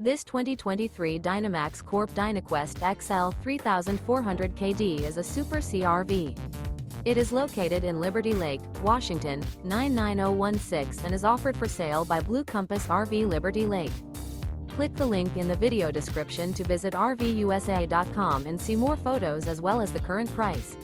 This 2023 Dynamax Corp Dynaquest XL 3400 KD is a Super CRV. It is located in Liberty Lake, Washington, 99016 and is offered for sale by Blue Compass RV Liberty Lake. Click the link in the video description to visit RVUSA.com and see more photos as well as the current price.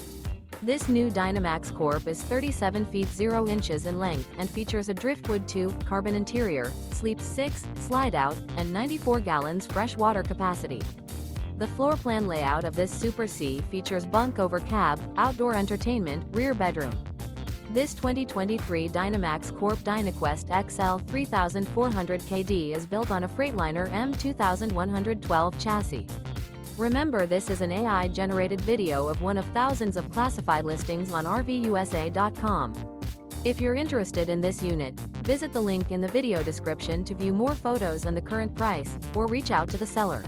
This new Dynamax Corp is 37 feet 0 inches in length and features a Driftwood II carbon interior, sleeps 6, Slideout, and 94 gallons fresh water capacity. The floor plan layout of this Super C features bunk over cab, outdoor entertainment, rear bedroom. This 2023 Dynamax Corp Dynaquest XL 3400 KD is built on a Freightliner M2 1112 chassis. Remember, this is an AI-generated video of one of thousands of classified listings on RVUSA.com. If you're interested in this unit, visit the link in the video description to view more photos and the current price, or reach out to the seller.